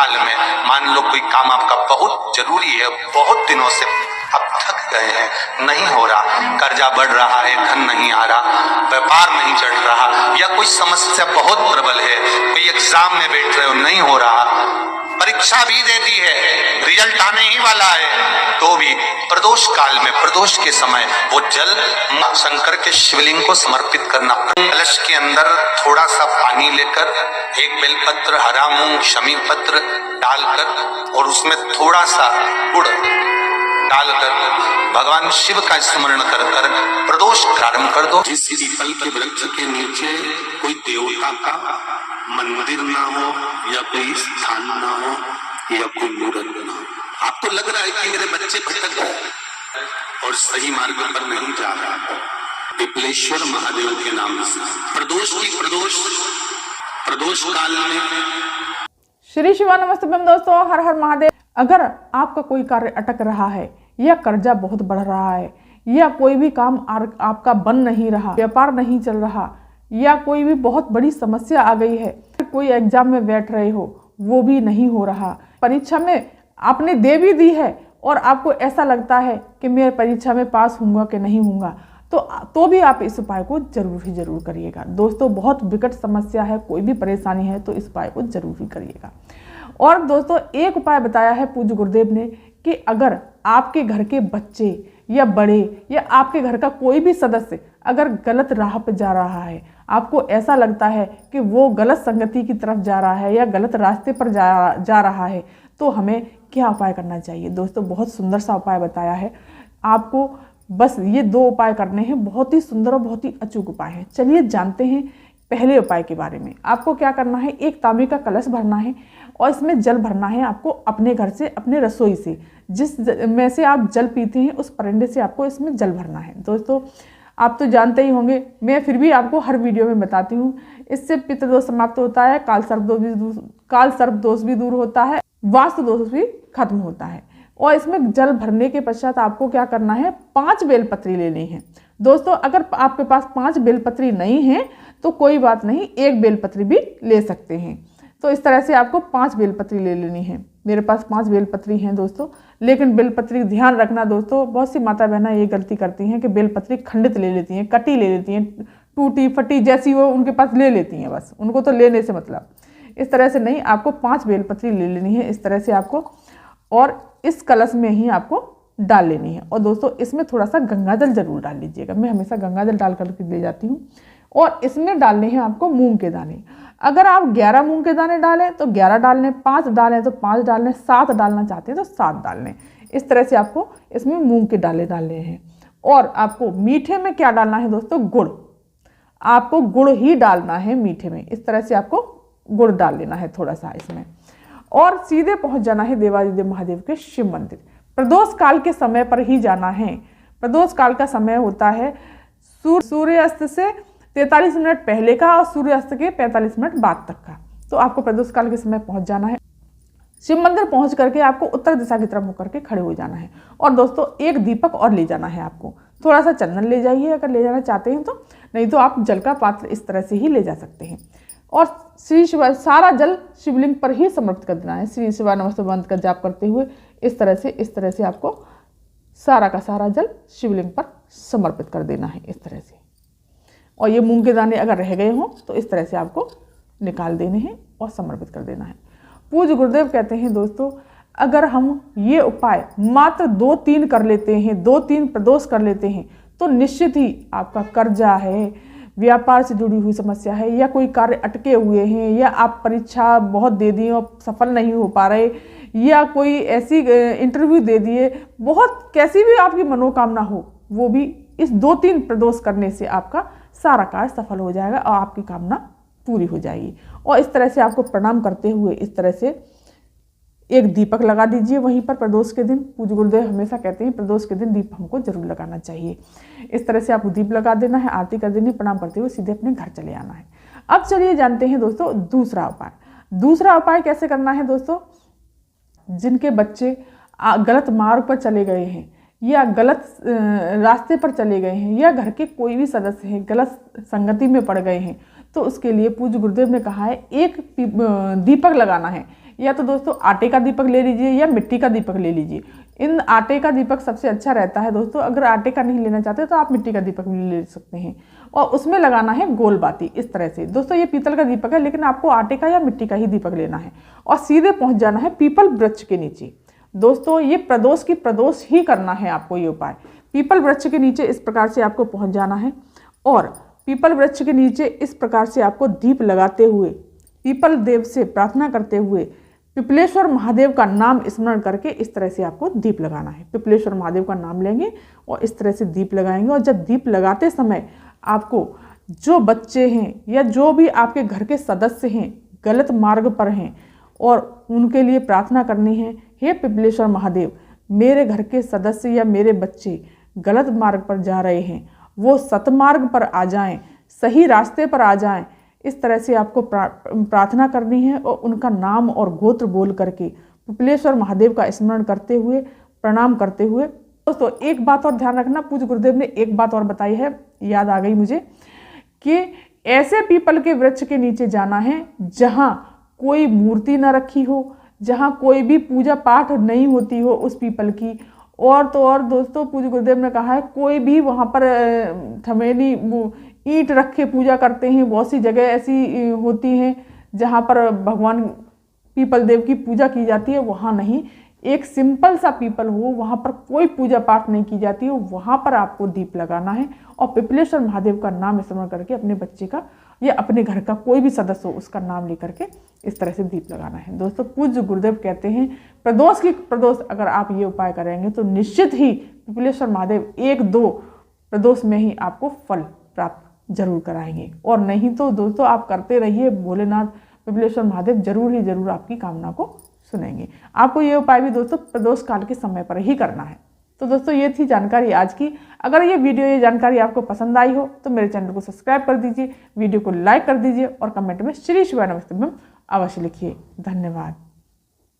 काल में मान लो कोई काम आपका बहुत जरूरी है, बहुत दिनों से आप थक गए हैं, नहीं हो रहा, कर्जा बढ़ रहा है, धन नहीं आ रहा, व्यापार नहीं चढ़ रहा, या कोई समस्या बहुत प्रबल है, कोई एग्जाम में बैठ रहे हो नहीं हो रहा, परीक्षा भी दे दी है, रिजल्ट आने ही वाला है, तो भी प्रदोष काल में, प्रदोष के समय वो जल शंकर के शिवलिंग को समर्पित करना। कलश के अंदर थोड़ा सा पानी लेकर एक बेलपत्र, हरा मूंग, शमी पत्र डालकर और उसमें थोड़ा सा गुड़ डालकर भगवान शिव का स्मरण कर कर प्रदोष प्रारंभ कर दो। जिस पीपल के वृक्ष के नीचे कोई देवता का मंदिर ना हो या कोई स्थान ना हो या कोई मूर्त ना हो, आपको लग रहा है कि मेरे बच्चे भटक गए और सही मार्ग पर नहीं जा रहा, पिपलेश्वर महादेव के नाम से प्रदोष काल में श्री शिवानमस्तुभ्यम। दोस्तों, हर हर महादेव। अगर आपका कोई कार्य अटक रहा है या कर्जा बहुत बढ़ रहा है या कोई भी काम आपका बन नहीं रहा, व्यापार नहीं चल रहा, या कोई भी बहुत बड़ी समस्या आ गई है, कोई एग्जाम में बैठ रहे हो वो भी नहीं हो रहा, परीक्षा में आपने दे भी दी है और आपको ऐसा लगता है कि मैं परीक्षा में पास होऊंगा कि नहीं होऊंगा, तो भी आप इस उपाय को जरूर ही जरूर करिएगा। दोस्तों, बहुत विकट समस्या है, कोई भी परेशानी है तो इस उपाय को जरूर ही करिएगा। और दोस्तों, एक उपाय बताया है पूज्य गुरुदेव ने कि अगर आपके घर के बच्चे या बड़े या आपके घर का कोई भी सदस्य अगर गलत राह पर जा रहा है, आपको ऐसा लगता है कि वो गलत संगति की तरफ जा रहा है या गलत रास्ते पर जा रहा है, तो हमें क्या उपाय करना चाहिए। दोस्तों, बहुत सुंदर सा उपाय बताया है आपको, बस ये 2 उपाय करने हैं, बहुत ही सुंदर और बहुत ही अचूक उपाय है। चलिए जानते हैं पहले उपाय के बारे में। आपको क्या करना है, एक तांबे का कलश भरना है और इसमें जल भरना है आपको अपने घर से, अपने रसोई से, जिस में से आप जल पीते हैं उस परंडे से आपको इसमें जल भरना है। दोस्तों, आप तो जानते ही होंगे, मैं फिर भी आपको हर वीडियो में बताती हूँ, इससे पितृदोष समाप्त होता है, काल सर्प दोष भी दूर होता है, वास्तु दोष भी खत्म होता है। और इसमें जल भरने के पश्चात आपको क्या करना है, 5 बेलपत्री लेनी है। दोस्तों, अगर आपके पास 5 बेलपत्री नहीं है तो कोई बात नहीं, 1 बेलपत्री भी ले सकते हैं। तो इस तरह से आपको 5 बेलपत्री ले लेनी है। मेरे पास 5 बेलपत्री हैं दोस्तों, लेकिन बेलपत्री ध्यान रखना दोस्तों, बहुत सी माता बहना ये गलती करती हैं कि बेलपत्री खंडित ले लेती हैं, कटी ले लेती हैं, टूटी फटी जैसी वो उनके पास ले लेती हैं, बस उनको तो लेने से मतलब। इस तरह से नहीं, आपको 5 बेलपत्री ले लेनी है इस तरह से आपको, और इस कलश में ही आपको डाल लेनी है। और दोस्तों, इसमें थोड़ा सा गंगाजल जरूर डाल लीजिएगा, मैं हमेशा गंगाजल डाल करके ले जाती हूँ। और इसमें डालने हैं आपको मूंग के दाने। अगर आप 11 मूंग के दाने डालें तो 11 डालने, 5 डालें तो 5 डालने, 7 डालना चाहते हैं तो 7 डालने। इस तरह से आपको इसमें मूंग के दाने डालने हैं। और आपको मीठे में क्या डालना है दोस्तों, गुड़। आपको गुड़ ही डालना है मीठे में, इस तरह से आपको गुड़ डाल लेना है थोड़ा सा इसमें। और सीधे पहुंच जाना है देवादिदेव महादेव के शिव मंदिर। प्रदोष काल के समय पर ही जाना है। प्रदोष काल का समय होता है सूर्यास्त से 43 मिनट पहले का और सूर्यास्त के 45 मिनट बाद तक का। तो आपको प्रदोष काल के समय पहुंच जाना है। शिव मंदिर पहुंच करके आपको उत्तर दिशा की तरफ होकर के खड़े हो जाना है। और दोस्तों, एक दीपक और ले जाना है आपको, थोड़ा सा चंदन ले जाइए अगर ले जाना चाहते हैं तो, नहीं तो आप जल का पात्र इस तरह से ही ले जा सकते हैं। और श्री शिवा सारा जल शिवलिंग पर ही समर्पित कर देना है। श्री शिवा नमस्ते मंत्र का जाप करते हुए इस तरह से आपको सारा का सारा जल शिवलिंग पर समर्पित कर देना है इस तरह से। और ये मूंग के दाने अगर रह गए हों तो इस तरह से आपको निकाल देने हैं और समर्पित कर देना है। पूज्य गुरुदेव कहते हैं दोस्तों, अगर हम ये उपाय मात्र 2-3 कर लेते हैं, 2-3 प्रदोष कर लेते हैं, तो निश्चित ही आपका कर्जा है, व्यापार से जुड़ी हुई समस्या है, या कोई कार्य अटके हुए हैं, या आप परीक्षा बहुत दे दिए और सफल नहीं हो पा रहे, या कोई ऐसी इंटरव्यू दे दिए, बहुत कैसी भी आपकी मनोकामना हो, वो भी इस 2-3 प्रदोष करने से आपका सारा कार्य सफल हो जाएगा और आपकी कामना पूरी हो जाएगी। और इस तरह से आपको प्रणाम करते हुए इस तरह से एक दीपक लगा दीजिए वहीं पर प्रदोष के दिन। पूज्य गुरुदेव हमेशा कहते हैं प्रदोष के दिन दीप हमको जरूर लगाना चाहिए। इस तरह से आपको दीप लगा देना है, आरती कर देनी, प्रणाम करते हुए सीधे अपने घर चले आना है। अब चलिए जानते हैं दोस्तों दूसरा उपाय। दूसरा उपाय कैसे करना है दोस्तों, जिनके बच्चे गलत मार्ग पर चले गए हैं या गलत रास्ते पर चले गए हैं, या घर के कोई भी सदस्य हैं गलत संगति में पड़ गए हैं, तो उसके लिए पूज्य गुरुदेव ने कहा है एक दीपक लगाना है। या तो दोस्तों आटे का दीपक ले लीजिए या मिट्टी का दीपक ले लीजिए। इन आटे का दीपक सबसे अच्छा रहता है दोस्तों। अगर आटे का नहीं लेना चाहते तो आप मिट्टी का दीपक भी ले सकते हैं और उसमें लगाना है गोल बाती इस तरह से। दोस्तों ये पीतल का दीपक है, लेकिन आपको आटे का या मिट्टी का ही दीपक लेना है और सीधे पहुंच जाना है पीपल वृक्ष के नीचे। दोस्तों ये प्रदोष की प्रदोष ही करना है आपको ये उपाय। पीपल वृक्ष के नीचे इस प्रकार से आपको पहुंच जाना है और पीपल वृक्ष के नीचे इस प्रकार से आपको दीप लगाते हुए पीपल देव से प्रार्थना करते हुए पिपलेश्वर महादेव का नाम स्मरण करके इस तरह से आपको दीप लगाना है। पिपलेश्वर महादेव का नाम लेंगे और इस तरह से दीप लगाएंगे। और जब दीप लगाते समय आपको जो बच्चे हैं या जो भी आपके घर के सदस्य हैं गलत मार्ग पर हैं और उनके लिए प्रार्थना करनी है, हे पिपलेश्वर महादेव, मेरे घर के सदस्य या मेरे बच्चे गलत मार्ग पर जा रहे हैं, वो सतमार्ग पर आ जाएं, सही रास्ते पर आ जाएं। इस तरह से आपको प्रार्थना करनी है और उनका नाम और गोत्र बोल करके पिपलेश्वर महादेव का स्मरण करते हुए प्रणाम करते हुए। दोस्तों एक बात और ध्यान रखना, पूज्य गुरुदेव ने एक बात और बताई है, याद आ गई मुझे, कि ऐसे पीपल के वृक्ष के नीचे जाना है जहाँ कोई मूर्ति न रखी हो, जहाँ कोई भी पूजा पाठ नहीं होती हो उस पीपल की। और तो और दोस्तों पूज्य गुरुदेव ने कहा है कोई भी वहाँ पर थमेली ईंट रख के पूजा करते हैं। बहुत सी जगह ऐसी होती हैं जहाँ पर भगवान पीपल देव की पूजा की जाती है, वहाँ नहीं। एक सिंपल सा पीपल हो, वहाँ पर कोई पूजा पाठ नहीं की जाती हो, वहाँ पर आपको दीप लगाना है और पिपलेश्वर महादेव का नाम स्मरण करके अपने बच्चे का या अपने घर का कोई भी सदस्य हो उसका नाम लेकर के इस तरह से दीप लगाना है। दोस्तों पूज्य गुरुदेव कहते हैं प्रदोष की प्रदोष अगर आप ये उपाय करेंगे तो निश्चित ही पिपलेश्वर महादेव 1-2 प्रदोष में ही आपको फल प्राप्त जरूर कराएंगे। और नहीं तो दोस्तों आप करते रहिए, भोलेनाथ पिपलेश्वर महादेव जरूर ही जरूर आपकी कामना को सुनेंगे। आपको ये उपाय भी दोस्तों प्रदोष काल के समय पर ही करना है। तो दोस्तों ये थी जानकारी आज की। अगर ये वीडियो ये जानकारी आपको पसंद आई हो तो मेरे चैनल को सब्सक्राइब कर दीजिए, वीडियो को लाइक कर दीजिए और कमेंट में श्री शिवाय नमस्तुभ्यम अवश्य लिखिए। धन्यवाद।